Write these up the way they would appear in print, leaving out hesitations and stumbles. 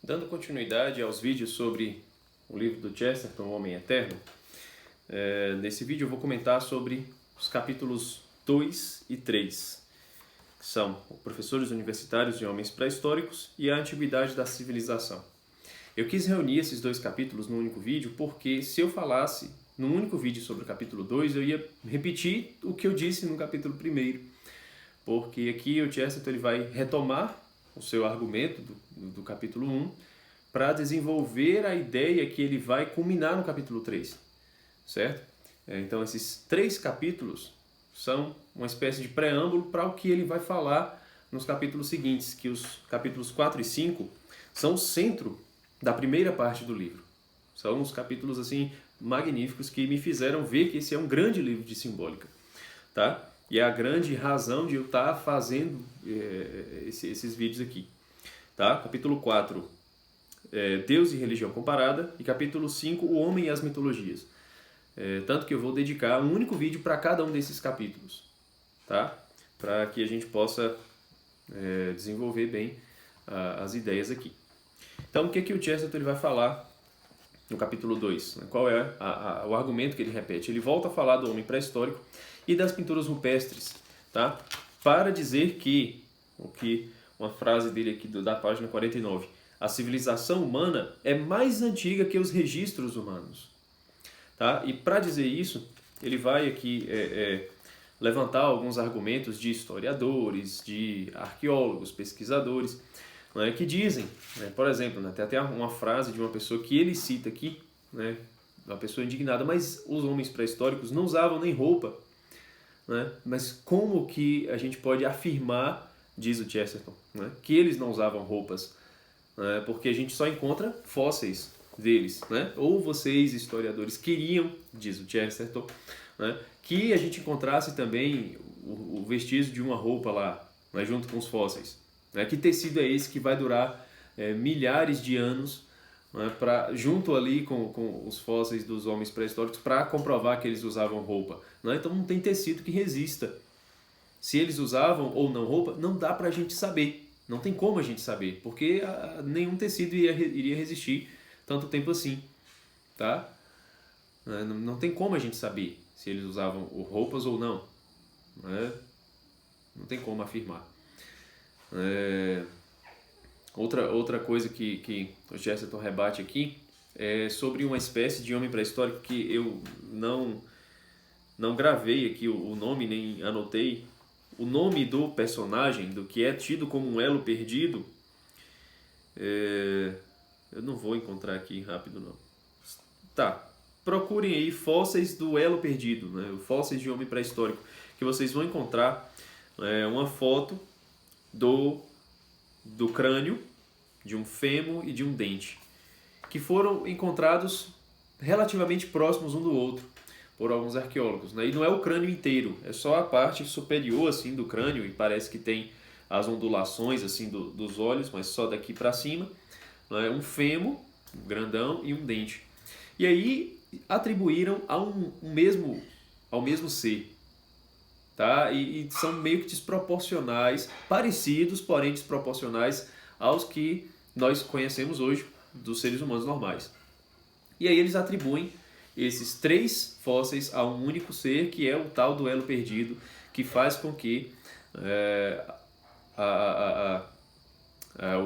Dando continuidade aos vídeos sobre o livro do Chesterton, O Homem Eterno, nesse vídeo eu vou comentar sobre os capítulos 2 e 3, que são Professores Universitários e Homens Pré-Históricos e a Antiguidade da Civilização. Eu quis reunir esses dois capítulos num único vídeo porque se eu falasse num único vídeo sobre o capítulo 2, eu ia repetir o que eu disse no capítulo 1, porque aqui o Chesterton ele vai retomar o seu argumento do capítulo 1 para desenvolver a ideia que ele vai culminar no capítulo 3, certo? Então esses 3 capítulos são uma espécie de preâmbulo para o que ele vai falar nos capítulos seguintes, que os capítulos 4 e 5 são o centro da primeira parte do livro. São uns capítulos assim magníficos que me fizeram ver que esse é um grande livro de simbólica, tá? E é a grande razão de eu estar fazendo esses vídeos aqui, tá? Capítulo 4, Deus e Religião Comparada, e capítulo 5, O Homem e as Mitologias. Tanto que eu vou dedicar um único vídeo para cada um desses capítulos, tá? Para que a gente possa desenvolver bem as ideias aqui. Então, o que o Chesterton ele vai falar no capítulo 2? Qual é o argumento que ele repete? Ele volta a falar do homem pré-histórico e das pinturas rupestres, tá? Para dizer que uma frase dele aqui da página 49, a civilização humana é mais antiga que os registros humanos, tá? E para dizer isso, ele vai aqui levantar alguns argumentos de historiadores, de arqueólogos, pesquisadores, né, que dizem, né, por exemplo, né, tem até uma frase de uma pessoa que ele cita aqui, né, uma pessoa indignada, mas os homens pré-históricos não usavam nem roupa, né, mas como que a gente pode afirmar, diz o Chesterton, né, que eles não usavam roupas, né, porque a gente só encontra fósseis deles, né, ou vocês, historiadores, queriam, diz o Chesterton, né, que a gente encontrasse também o vestígio de uma roupa lá, né, junto com os fósseis. Que tecido é esse que vai durar milhares de anos, né, junto ali com os fósseis dos homens pré-históricos para comprovar que eles usavam roupa? Né? Então não tem tecido que resista. Se eles usavam ou não roupa, não dá para a gente saber. Não tem como a gente saber, porque nenhum tecido iria resistir tanto tempo assim. Tá? Não tem como a gente saber se eles usavam roupas ou não. Né? Não tem como afirmar. Outra coisa que o Chesterton rebate aqui é sobre uma espécie de homem pré-histórico que eu não gravei aqui o nome, nem anotei. O nome do personagem, do que é tido como um elo perdido, eu não vou encontrar aqui rápido não. Tá, procurem aí fósseis do elo perdido, né? Fósseis de homem pré-histórico, que vocês vão encontrar uma foto do crânio, de um fêmur e de um dente, que foram encontrados relativamente próximos um do outro por alguns arqueólogos, né? E não é o crânio inteiro, é só a parte superior assim do crânio, e parece que tem as ondulações assim dos olhos, mas só daqui para cima, né? Um fêmur, um grandão, e um dente. E aí atribuíram ao mesmo ser. Tá? E são meio que desproporcionais, parecidos, porém desproporcionais aos que nós conhecemos hoje dos seres humanos normais. E aí eles atribuem esses 3 fósseis a um único ser, que é o tal do elo perdido, que faz com que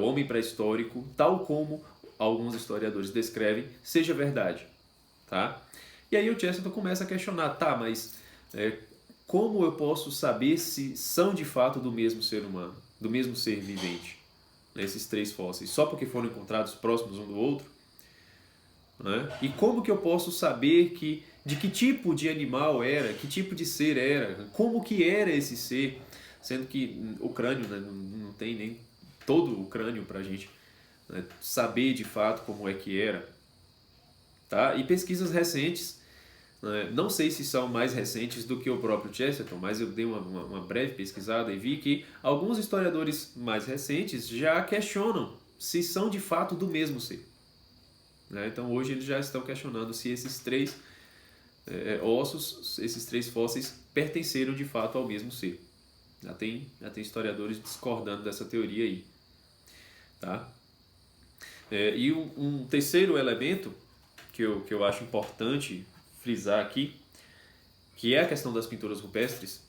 o homem pré-histórico, tal como alguns historiadores descrevem, seja verdade. Tá? E aí o Chesterton começa a questionar, tá, mas como eu posso saber se são de fato do mesmo ser humano, do mesmo ser vivente, esses 3 fósseis, só porque foram encontrados próximos um do outro? Né? E como que eu posso saber de que tipo de animal era, que tipo de ser era, como que era esse ser, sendo que o crânio, né, não tem nem todo o crânio para a gente, né, saber de fato como é que era. Tá? E pesquisas recentes, não sei se são mais recentes do que o próprio Chesterton, mas eu dei uma breve pesquisada e vi que alguns historiadores mais recentes já questionam se são de fato do mesmo ser. Então hoje eles já estão questionando se esses 3 ossos, esses 3 fósseis pertenceram de fato ao mesmo ser. Já tem historiadores discordando dessa teoria aí. Tá? E um terceiro elemento que eu acho importante frisar aqui, que é a questão das pinturas rupestres,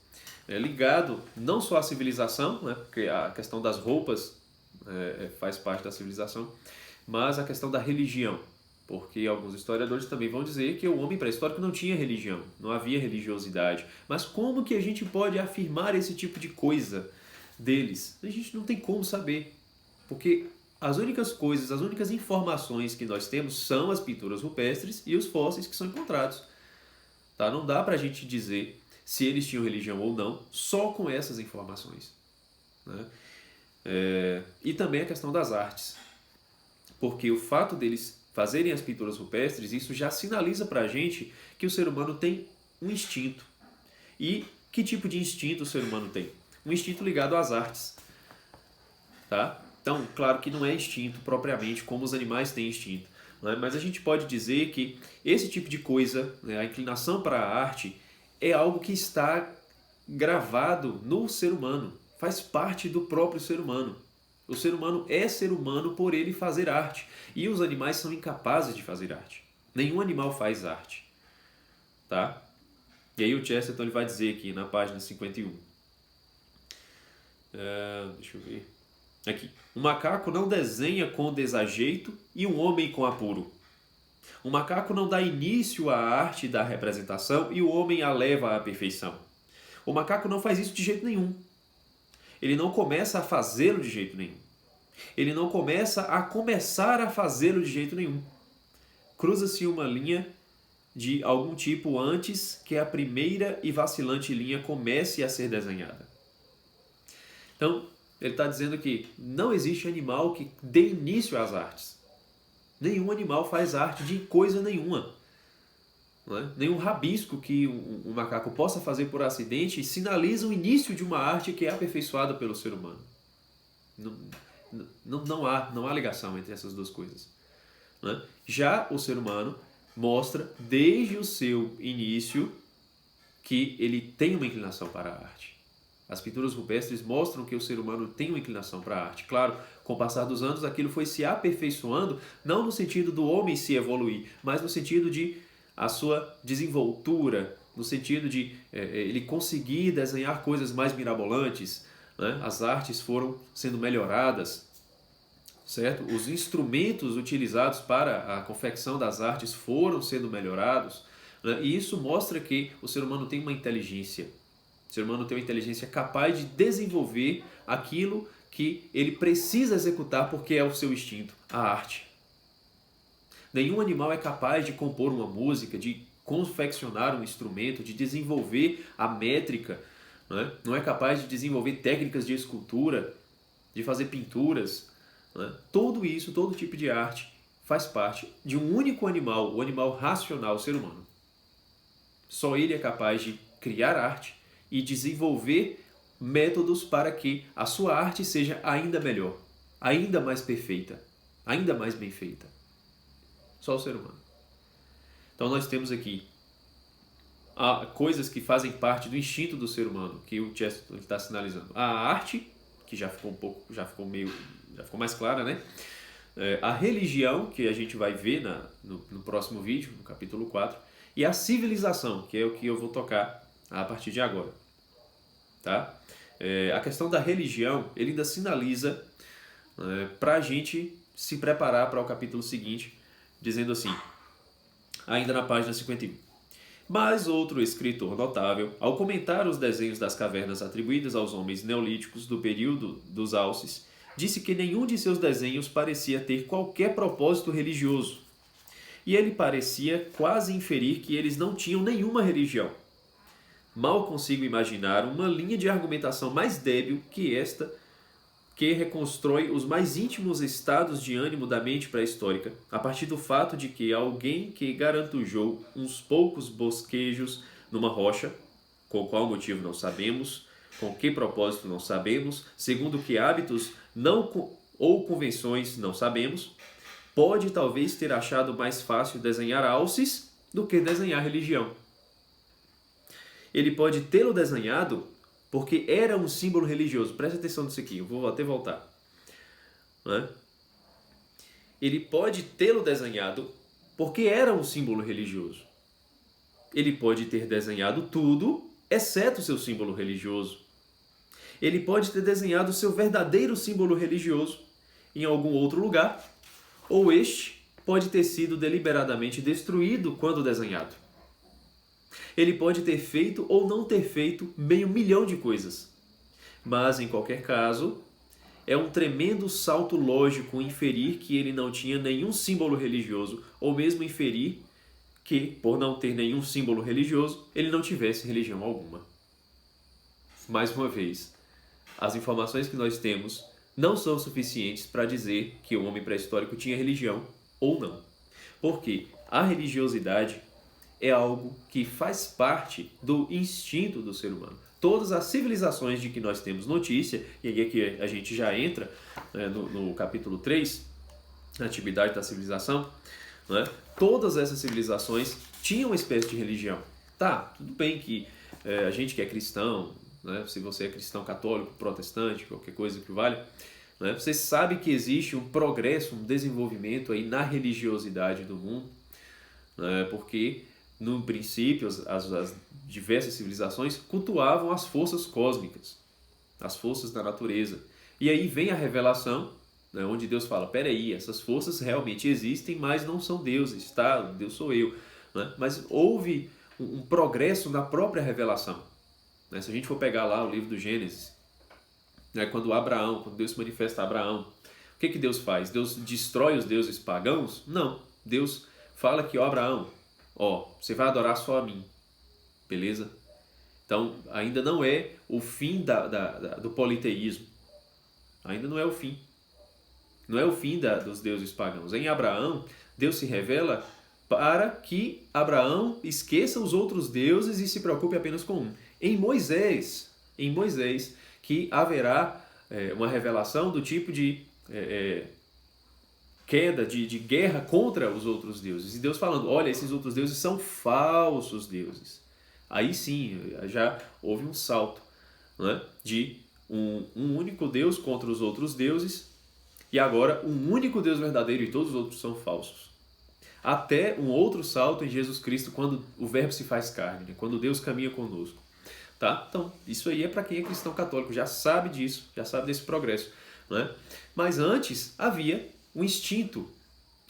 ligado não só à civilização, né, porque a questão das roupas faz parte da civilização, mas a questão da religião, porque alguns historiadores também vão dizer que o homem pré-histórico não tinha religião, não havia religiosidade. Mas como que a gente pode afirmar esse tipo de coisa deles? A gente não tem como saber, porque as únicas coisas, as únicas informações que nós temos são as pinturas rupestres e os fósseis que são encontrados. Tá? Não dá pra gente dizer se eles tinham religião ou não só com essas informações, né? E também a questão das artes, porque o fato deles fazerem as pinturas rupestres, isso já sinaliza pra gente que o ser humano tem um instinto. E que tipo de instinto o ser humano tem? Um instinto ligado às artes, tá? Então, claro que não é instinto propriamente como os animais têm instinto, né? Mas a gente pode dizer que esse tipo de coisa, né, a inclinação para a arte, é algo que está gravado no ser humano, faz parte do próprio ser humano. O ser humano é ser humano por ele fazer arte, e os animais são incapazes de fazer arte. Nenhum animal faz arte, tá? E aí o Chesterton ele vai dizer aqui na página 51. Deixa eu ver. Aqui. Um macaco não desenha com desajeito e um homem com apuro. Um macaco não dá início à arte da representação e o homem a leva à perfeição. O macaco não faz isso de jeito nenhum. Ele não começa a fazê-lo de jeito nenhum. Ele não começa a fazê-lo de jeito nenhum. Cruza-se uma linha de algum tipo antes que a primeira e vacilante linha comece a ser desenhada. Então, ele está dizendo que não existe animal que dê início às artes. Nenhum animal faz arte de coisa nenhuma. Não é? Nenhum rabisco que um macaco possa fazer por acidente sinaliza o início de uma arte que é aperfeiçoada pelo ser humano. Não há ligação entre essas duas coisas. Não é? Já o ser humano mostra desde o seu início que ele tem uma inclinação para a arte. As pinturas rupestres mostram que o ser humano tem uma inclinação para a arte. Claro, com o passar dos anos, aquilo foi se aperfeiçoando, não no sentido do homem se evoluir, mas no sentido de a sua desenvoltura, no sentido de ele conseguir desenhar coisas mais mirabolantes, né? As artes foram sendo melhoradas, certo? Os instrumentos utilizados para a confecção das artes foram sendo melhorados, né? E isso mostra que o ser humano tem uma inteligência. O ser humano tem uma inteligência capaz de desenvolver aquilo que ele precisa executar porque é o seu instinto, a arte. Nenhum animal é capaz de compor uma música, de confeccionar um instrumento, de desenvolver a métrica, não é capaz de desenvolver técnicas de escultura, de fazer pinturas. Tudo isso, todo tipo de arte faz parte de um único animal, o animal racional, o ser humano. Só ele é capaz de criar arte e desenvolver métodos para que a sua arte seja ainda melhor, ainda mais perfeita, ainda mais bem feita. Só o ser humano. Então nós temos aqui coisas que fazem parte do instinto do ser humano, que o Chesterton está sinalizando. A arte, que já ficou mais clara, né? A religião, que a gente vai ver no próximo vídeo, no capítulo 4, e a civilização, que é o que eu vou tocar a partir de agora. Tá? A questão da religião, ele ainda sinaliza para a gente se preparar para o capítulo seguinte, dizendo assim, ainda na página 51. Mas outro escritor notável, ao comentar os desenhos das cavernas atribuídas aos homens neolíticos do período dos Alces, disse que nenhum de seus desenhos parecia ter qualquer propósito religioso. E ele parecia quase inferir que eles não tinham nenhuma religião. Mal consigo imaginar uma linha de argumentação mais débil que esta, que reconstrói os mais íntimos estados de ânimo da mente pré-histórica, a partir do fato de que alguém que garantujou uns poucos bosquejos numa rocha, com qual motivo não sabemos, com que propósito não sabemos, segundo que hábitos ou convenções não sabemos, pode talvez ter achado mais fácil desenhar alces do que desenhar religião. Ele pode tê-lo desenhado porque era um símbolo religioso. Preste atenção nisso aqui, eu vou até voltar. ele pode tê-lo desenhado porque era um símbolo religioso. Ele pode ter desenhado tudo, exceto o seu símbolo religioso. Ele pode ter desenhado o seu verdadeiro símbolo religioso em algum outro lugar, ou este pode ter sido deliberadamente destruído quando desenhado. Ele pode ter feito ou não ter feito meio milhão de coisas. Mas, em qualquer caso, é um tremendo salto lógico inferir que ele não tinha nenhum símbolo religioso, ou mesmo inferir que, por não ter nenhum símbolo religioso, ele não tivesse religião alguma. Mais uma vez, as informações que nós temos não são suficientes para dizer que o homem pré-histórico tinha religião ou não. Porque a religiosidade é algo que faz parte do instinto do ser humano. Todas as civilizações de que nós temos notícia, e aqui a gente já entra no capítulo 3, a antiguidade da civilização, né? Todas essas civilizações tinham uma espécie de religião. Tá, tudo bem que a gente que é cristão, né? Se você é cristão católico, protestante, qualquer coisa que vale, né? Você sabe que existe um progresso, um desenvolvimento aí na religiosidade do mundo, né? Porque no princípio as diversas civilizações cultuavam as forças cósmicas, as forças da natureza. E aí vem a revelação, né, onde Deus fala, peraí, essas forças realmente existem, mas não são deuses, tá? Deus sou eu. Né? Mas houve um progresso na própria revelação. Né? Se a gente for pegar lá o livro do Gênesis, né, quando Deus se manifesta a Abraão, o que Deus faz? Deus destrói os deuses pagãos? Não. Deus fala que, Abraão, você vai adorar só a mim. Beleza? Então, ainda não é o fim do politeísmo. Ainda não é o fim. Não é o fim dos deuses pagãos. Em Abraão, Deus se revela para que Abraão esqueça os outros deuses e se preocupe apenas com um. Em Moisés, que haverá uma revelação do tipo de queda, de guerra contra os outros deuses. E Deus falando, olha, esses outros deuses são falsos deuses. Aí sim, já houve um salto, né, de um único Deus contra os outros deuses, e agora um único Deus verdadeiro e todos os outros são falsos. Até um outro salto em Jesus Cristo, quando o Verbo se faz carne, né, quando Deus caminha conosco. Tá? Então, isso aí é para quem é cristão católico, já sabe disso, já sabe desse progresso. Né? Mas antes havia um instinto.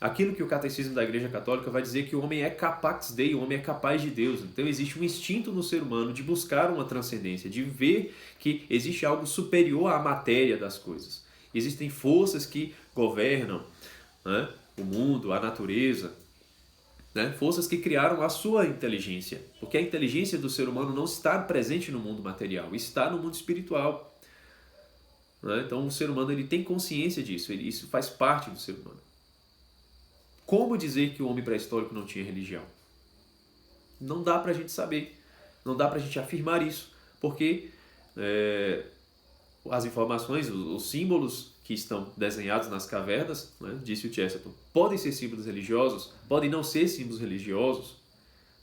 Aquilo que o catecismo da Igreja Católica vai dizer que o homem é capax Dei, o homem é capaz de Deus. Então existe um instinto no ser humano de buscar uma transcendência, de ver que existe algo superior à matéria das coisas. Existem forças que governam, né, o mundo, a natureza, né, forças que criaram a sua inteligência. Porque a inteligência do ser humano não está presente no mundo material, está no mundo espiritual. Né? Então o ser humano ele tem consciência disso, isso faz parte do ser humano. Como dizer que o homem pré-histórico não tinha religião? Não dá pra gente saber, não dá pra gente afirmar isso, porque as informações, os símbolos que estão desenhados nas cavernas, né, disse o Chesterton, podem ser símbolos religiosos, podem não ser símbolos religiosos,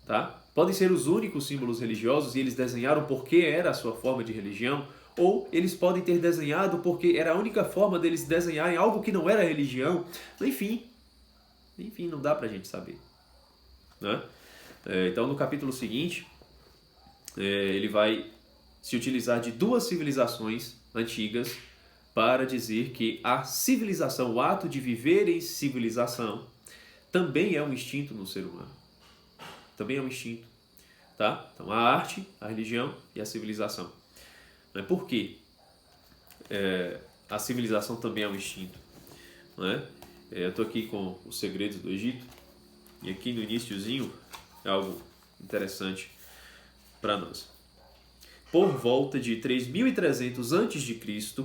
tá? Podem ser os únicos símbolos religiosos e eles desenharam porque era a sua forma de religião, ou eles podem ter desenhado porque era a única forma deles desenharem algo que não era religião. Enfim, não dá pra gente saber. Né? Então, no capítulo seguinte, ele vai se utilizar de duas civilizações antigas para dizer que a civilização, o ato de viver em civilização, também é um instinto no ser humano. Também é um instinto. Tá? Então, a arte, a religião e a civilização. Por quê? A civilização também é um instinto. Né? Eu estou aqui com os segredos do Egito e aqui no iniciozinho é algo interessante para nós. Por volta de 3.300 a.C.,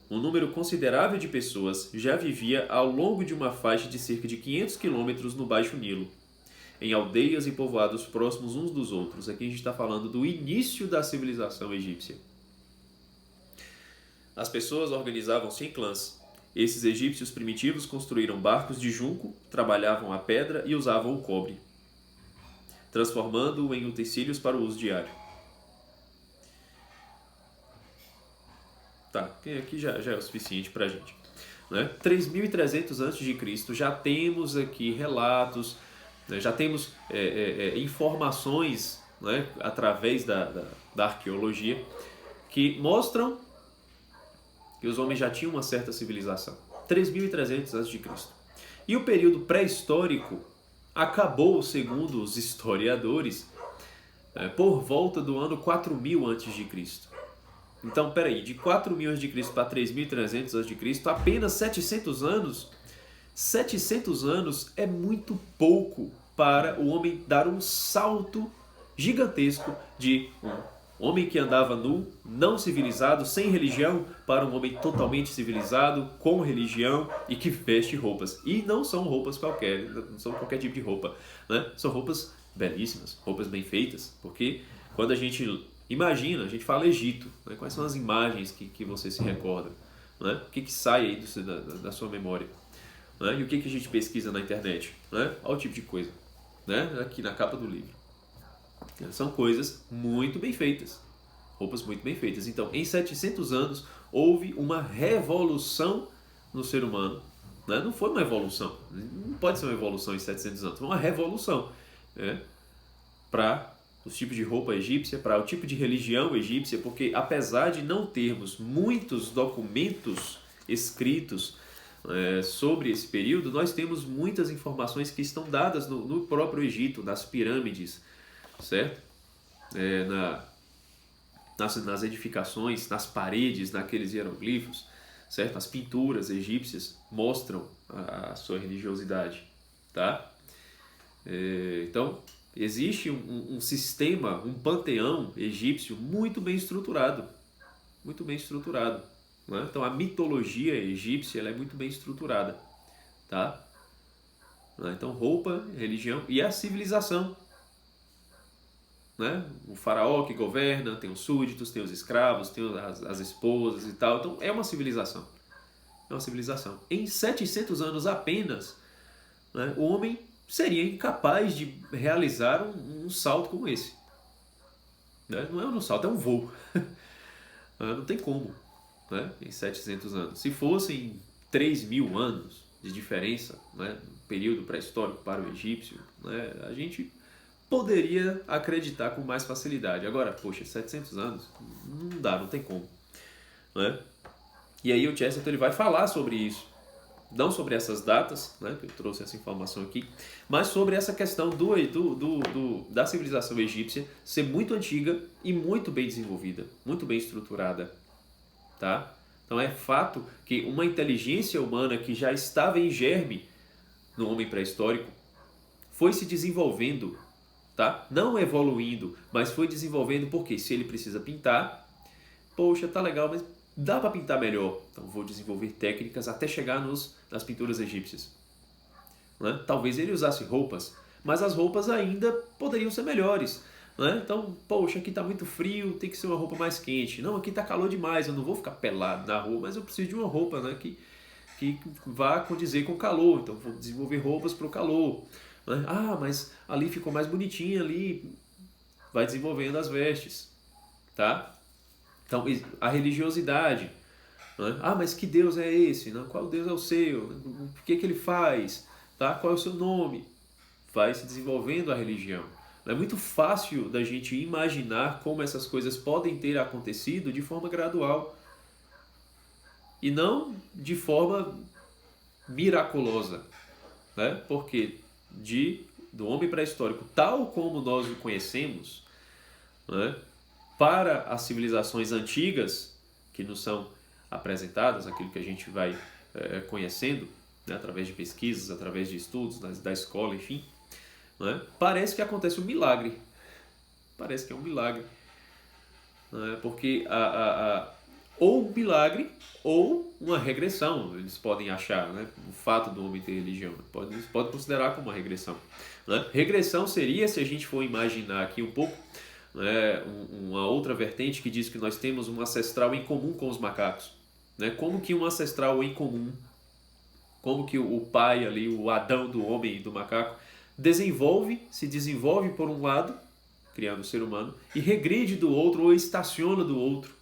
um número considerável de pessoas já vivia ao longo de uma faixa de cerca de 500 quilômetros no Baixo Nilo, em aldeias e povoados próximos uns dos outros. Aqui a gente está falando do início da civilização egípcia. As pessoas organizavam-se em clãs. Esses egípcios primitivos construíram barcos de junco, trabalhavam a pedra e usavam o cobre, transformando-o em utensílios para o uso diário. Tá, aqui já é o suficiente para a gente. né? 3.300 a.C. já temos aqui relatos, né? Já temos informações, né? Através da arqueologia que mostram que os homens já tinham uma certa civilização. 3.300 a.C. E o período pré-histórico acabou, segundo os historiadores, por volta do ano 4.000 a.C. Então, peraí, de 4.000 a.C. para 3.300 a.C., apenas 700 anos. 700 anos é muito pouco para o homem dar um salto gigantesco de um homem que andava nu, não civilizado, sem religião, para um homem totalmente civilizado, com religião e que veste roupas. E não são roupas qualquer, não são qualquer tipo de roupa, né? São roupas belíssimas, roupas bem feitas, porque quando a gente imagina, a gente fala Egito, né? Quais são as imagens que você se recorda? Né? O que sai aí da sua memória? Né? E o que a gente pesquisa na internet? Né? Olha o tipo de coisa, né? Aqui na capa do livro. São coisas muito bem feitas, roupas muito bem feitas. Então, em 700 anos, houve uma revolução no ser humano. Né? Não foi uma evolução, não pode ser uma evolução em 700 anos, foi uma revolução, né? Para os tipos de roupa egípcia, para o tipo de religião egípcia, porque apesar de não termos muitos documentos escritos sobre esse período, nós temos muitas informações que estão dadas no próprio Egito, nas pirâmides, certo? Nas edificações, nas paredes, naqueles hieroglifos, certo? As pinturas egípcias mostram a sua religiosidade, tá? Então, existe um sistema, um panteão egípcio muito bem estruturado, né? Então, a mitologia egípcia ela é muito bem estruturada, tá? Então, roupa, religião e a civilização. Né? O faraó que governa, tem os súditos, tem os escravos, tem as esposas e tal. Então é uma civilização. É uma civilização. Em 700 anos apenas, né, o homem seria incapaz de realizar um salto como esse. Né? Não é um salto, é um voo. Não tem como, né? Em 700 anos. Se fossem 3.000 anos de diferença, né, no período pré-histórico para o egípcio, né, a gente poderia acreditar com mais facilidade. Agora, poxa, 700 anos, não dá, não tem como, né? E aí o Chesterton ele vai falar sobre isso, não sobre essas datas, né, que eu trouxe essa informação aqui, mas sobre essa questão da civilização egípcia ser muito antiga e muito bem desenvolvida, muito bem estruturada, tá? Então é fato que uma inteligência humana que já estava em germe no homem pré-histórico foi se desenvolvendo, tá? Não evoluindo, mas foi desenvolvendo, porque se ele precisa pintar, poxa, tá legal, mas dá para pintar melhor. Então vou desenvolver técnicas até chegar nas pinturas egípcias. Né? Talvez ele usasse roupas, mas as roupas ainda poderiam ser melhores. Né? Então, poxa, aqui tá muito frio, tem que ser uma roupa mais quente. Não, aqui tá calor demais, eu não vou ficar pelado na rua, mas eu preciso de uma roupa, né, que vá condizer com o calor. Então vou desenvolver roupas para o calor. Né? Ah, mas ali ficou mais bonitinho ali. Vai desenvolvendo as vestes, tá? Então, a religiosidade. Né? Ah, mas que Deus é esse? Não? Qual Deus é o seu? O que ele faz? Tá? Qual é o seu nome? Vai se desenvolvendo a religião. É muito fácil da gente imaginar como essas coisas podem ter acontecido de forma gradual. E não de forma miraculosa. Né? Porque do homem pré-histórico, tal como nós o conhecemos, né, para as civilizações antigas, que nos são apresentadas, aquilo que a gente vai conhecendo, né, através de pesquisas, através de estudos, da escola, enfim, né, parece que acontece um milagre. Parece que é um milagre. Né, porque ou um milagre ou uma regressão, eles podem achar, né, o fato do homem ter religião. Eles podem considerar como uma regressão. Né? Regressão seria, se a gente for imaginar aqui um pouco, né, uma outra vertente que diz que nós temos um ancestral em comum com os macacos. Né? Como que um ancestral em comum, como que o pai ali, o Adão do homem e do macaco, se desenvolve por um lado, criando o ser humano, e regride do outro ou estaciona do outro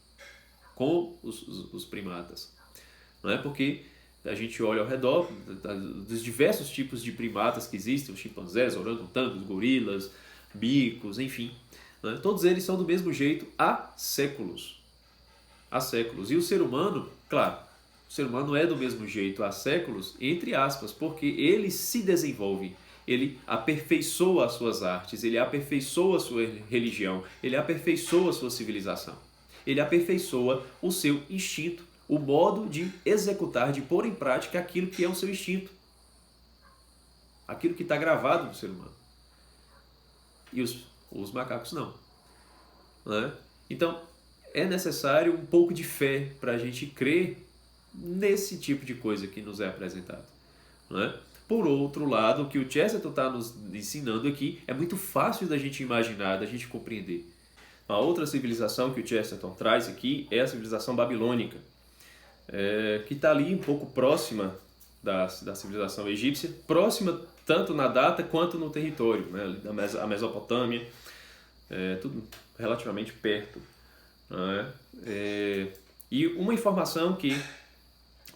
com os primatas. Não é? Porque a gente olha ao redor dos diversos tipos de primatas que existem, os chimpanzés, orangotangos, gorilas, micos, enfim, né? Todos eles são do mesmo jeito há séculos. Há séculos. E o ser humano, claro, o ser humano é do mesmo jeito há séculos, entre aspas, porque ele se desenvolve, ele aperfeiçoa as suas artes, ele aperfeiçoa a sua religião, ele aperfeiçoa a sua civilização, ele aperfeiçoa o seu instinto, o modo de executar, de pôr em prática aquilo que é o seu instinto, aquilo que está gravado no ser humano. E os macacos não, né? Então, é necessário um pouco de fé para a gente crer nesse tipo de coisa que nos é apresentado, né? Por outro lado, o que o Chesterton está nos ensinando aqui é muito fácil da gente imaginar, da gente compreender. A outra civilização que o Chesterton traz aqui é a civilização babilônica, que está ali um pouco próxima da civilização egípcia, próxima tanto na data quanto no território, né? A Mesopotâmia, tudo relativamente perto, né? E uma informação que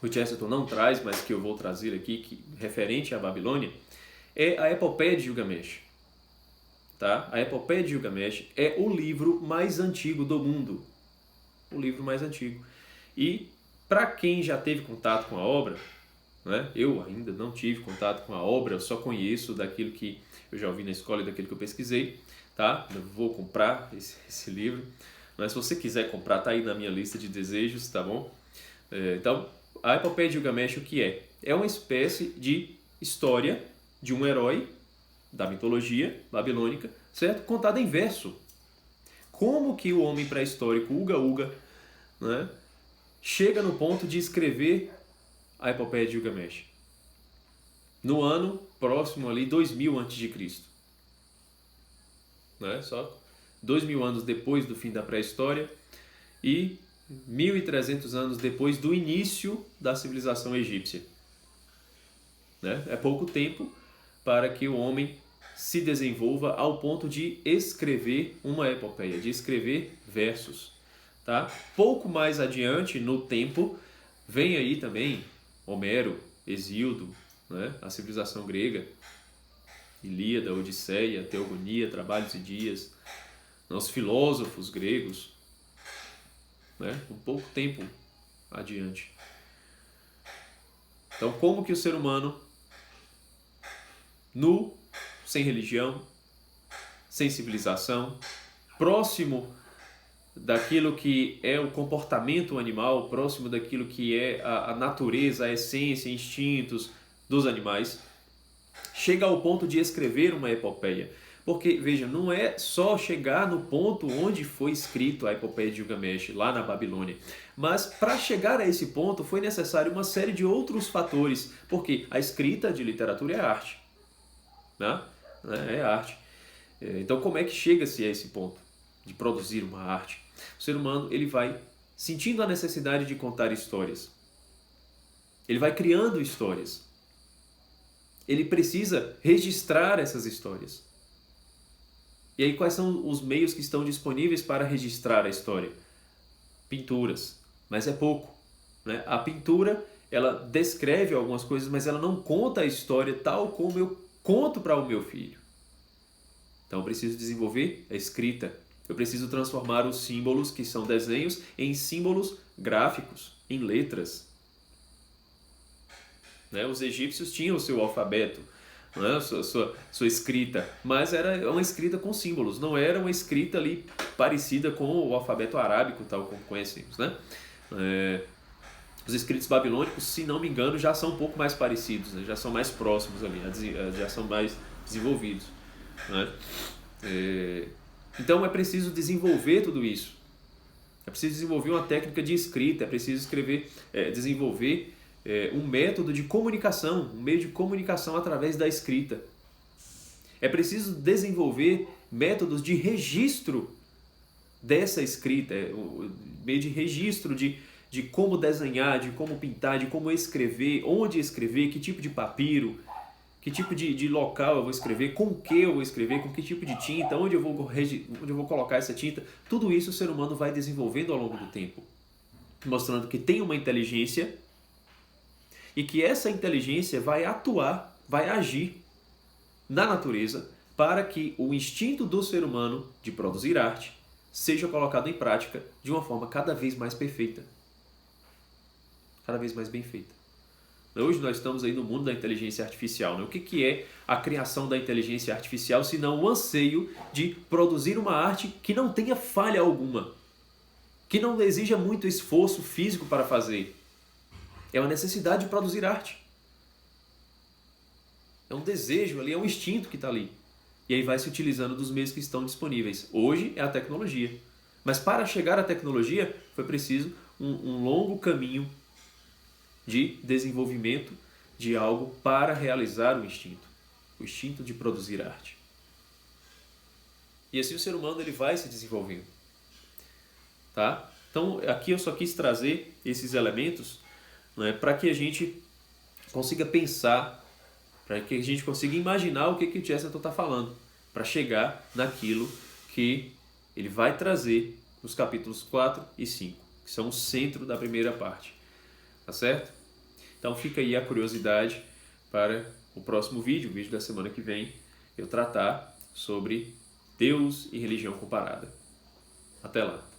o Chesterton não traz, mas que eu vou trazer aqui, referente à Babilônia, é a Epopeia de Gilgamesh. Tá? A Epopeia de Gilgamesh é o livro mais antigo do mundo. O livro mais antigo. E para quem já teve contato com a obra, né? Eu ainda não tive contato com a obra, eu só conheço daquilo que eu já ouvi na escola e daquilo que eu pesquisei. Tá? Eu vou comprar esse livro. Mas se você quiser comprar, tá aí na minha lista de desejos, tá bom? Então, a Epopeia de Gilgamesh o que é? É uma espécie de história de um herói da mitologia babilônica, certo? Contada em verso. Como que o homem pré-histórico Uga Uga, né, chega no ponto de escrever a Epopeia de Gilgamesh? No ano próximo ali, 2000 a.C. Né? Só 2000 anos depois do fim da pré-história e 1300 anos depois do início da civilização egípcia. Né? É pouco tempo para que o homem se desenvolva ao ponto de escrever uma epopeia, de escrever versos. Tá? Pouco mais adiante no tempo, vem aí também Homero, Hesíodo, né? A civilização grega, Ilíada, Odisseia, Teogonia, Trabalhos e Dias, os filósofos gregos, né? Um pouco tempo adiante. Então, como que o ser humano, nu, sem religião, sem civilização, próximo daquilo que é o comportamento animal, próximo daquilo que é a natureza, a essência, instintos dos animais, chega ao ponto de escrever uma epopeia. Porque, veja, não é só chegar no ponto onde foi escrito a Epopeia de Gilgamesh, lá na Babilônia. Mas para chegar a esse ponto foi necessário uma série de outros fatores, porque a escrita de literatura é arte. Né? É arte. Então como é que chega-se a esse ponto de produzir uma arte? O ser humano ele vai sentindo a necessidade de contar histórias. Ele vai criando histórias. Ele precisa registrar essas histórias. E aí quais são os meios que estão disponíveis para registrar a história? Pinturas, mas é pouco. Né? A pintura, ela descreve algumas coisas, mas ela não conta a história tal como eu conto para o meu filho. Então eu preciso desenvolver a escrita. Eu preciso transformar os símbolos, que são desenhos, em símbolos gráficos, em letras. Né? Os egípcios tinham o seu alfabeto, né? Sua escrita, mas era uma escrita com símbolos, não era uma escrita ali parecida com o alfabeto arábico, tal como conhecemos. Né? Os escritos babilônicos, se não me engano, já são um pouco mais parecidos, né? Já são mais próximos ali, já são mais desenvolvidos. Né? Então é preciso desenvolver tudo isso. É preciso desenvolver uma técnica de escrita, é preciso desenvolver um método de comunicação, um meio de comunicação através da escrita. É preciso desenvolver métodos de registro dessa escrita, meio de registro de como desenhar, de como pintar, de como escrever, onde escrever, que tipo de papiro, que tipo de local eu vou escrever, com que eu vou escrever, com que tipo de tinta, onde eu vou colocar essa tinta. Tudo isso o ser humano vai desenvolvendo ao longo do tempo, mostrando que tem uma inteligência e que essa inteligência vai atuar, vai agir na natureza para que o instinto do ser humano de produzir arte seja colocado em prática de uma forma cada vez mais perfeita, cada vez mais bem feita. Hoje nós estamos aí no mundo da inteligência artificial. Né? O que é a criação da inteligência artificial, se não o anseio de produzir uma arte que não tenha falha alguma, que não exija muito esforço físico para fazer. É uma necessidade de produzir arte. É um desejo ali, é um instinto que está ali. E aí vai se utilizando dos meios que estão disponíveis. Hoje é a tecnologia. Mas para chegar à tecnologia foi preciso um longo caminho de desenvolvimento de algo para realizar o instinto de produzir arte. E assim o ser humano ele vai se desenvolvendo. Tá? Então aqui eu só quis trazer esses elementos, né, para que a gente consiga pensar, para que a gente consiga imaginar o que o Chesterton está falando, para chegar naquilo que ele vai trazer nos capítulos 4 e 5, que são o centro da primeira parte. Tá certo? Então fica aí a curiosidade para o próximo vídeo, o vídeo da semana que vem, eu tratar sobre Deus e religião comparada. Até lá!